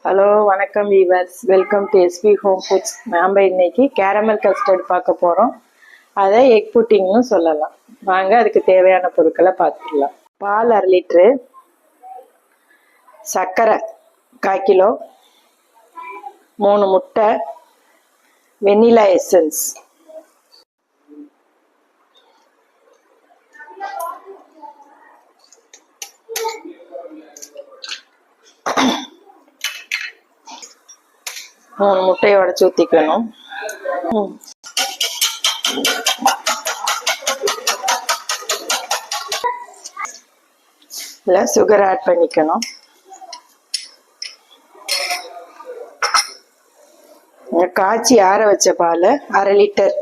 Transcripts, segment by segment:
Hello வணக்கம் viewers, welcome to SP home foods. நாம் இன்னைக்கு கேரமல் கஸ்டர்ட் பார்க்க போகிறோம். அதை எக் புட்டிங்னு சொல்லலாம். வாங்க அதுக்கு தேவையான பொருட்களை பார்த்துக்கலாம். பால் 1/2 லிட்ரு, சர்க்கரை 1/4 கிலோ, 3 முட்டை, வெண்ணிலா எசன்ஸ், மூணு முட்டையை உடச்சி ஊற்றிக்கணும். இல்லை சுகர் ஆட் பண்ணிக்கணும். காய்ச்சி ஆற வச்ச பால் 1/2 லிட்டர்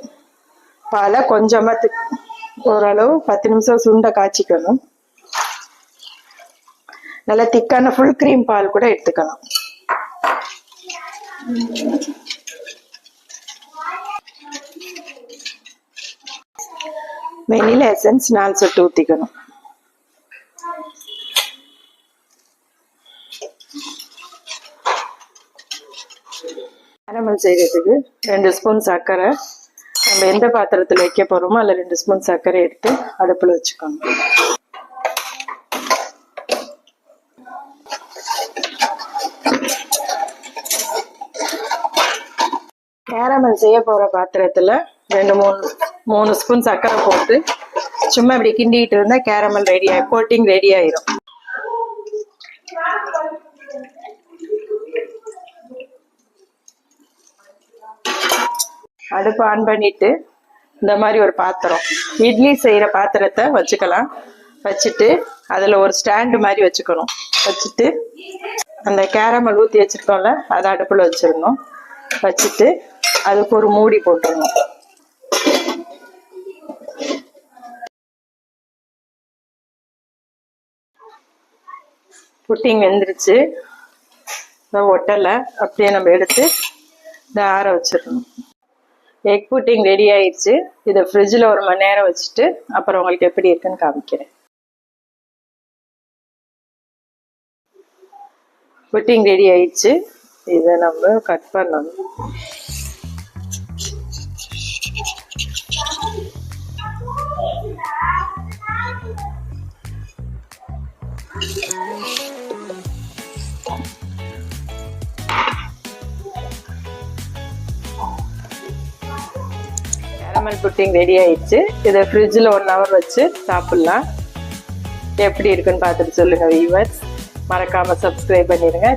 பாலை கொஞ்சமாக ஓரளவு 10 நிமிஷம் சுண்ட காய்ச்சிக்கணும். நல்லா திக்கான ஃபுல் க்ரீம் பால் கூட எடுத்துக்கணும். வெனிலா எசன்ஸ் 4 சொட்டு ஊற்றிக்கணும். கேரமல் செய்கிறதுக்கு 2 ஸ்பூன் சர்க்கரை, நம்ம எந்த பாத்திரத்தில் வைக்க போகிறோமோ அதில் 2 ஸ்பூன் சர்க்கரை எடுத்து அடுப்பில் வச்சுக்கணும். கேரமல் செய்ய போகிற பாத்திரத்தில் 2-3 ஸ்பூன் சர்க்கரை போட்டு சும்மா இப்படி கிண்டிகிட்டு இருந்தால் கேரமல் கோட்டிங் ரெடி ஆயிரும். அடுப்பு ஆன் பண்ணிட்டு இந்த மாதிரி ஒரு பாத்திரம், இட்லி செய்கிற பாத்திரத்தை வச்சுக்கலாம். வச்சுட்டு அதில் ஒரு ஸ்டாண்டு மாதிரி வச்சுக்கணும். வச்சுட்டு அந்த கேரமல் ஊற்றி வச்சுருக்கோம்ல அதை அடுப்பில் வச்சிடணும். வச்சுட்டு அதுக்கு ஒரு மூடி போட்டுடணும். புட்டிங் வெந்துருச்சு, ஒட்டலை, அப்படியே நம்ம எடுத்து இதை ஆற வச்சிடணும். எக் புட்டிங் ரெடி ஆயிடுச்சு. இதை ஃப்ரிட்ஜில் 1 மணி நேரம் வச்சுட்டு அப்புறம் உங்களுக்கு எப்படி இருக்குன்னு காமிக்கிறேன். புட்டிங் ரெடி ஆயிடுச்சு. இதை நம்ம கட் பண்ணணும். கேரமல் புட்டிங் ரெடி ஆயிடுச்சு. இதை ஃப்ரிட்ஜில் 1 ஹவர் வச்சு சாப்பிட்லாம். எப்படி இருக்குன்னு பார்த்துட்டு சொல்லுங்கள் வீவர்ஸ். மறக்காமல் சப்ஸ்கிரைப் பண்ணிடுங்க.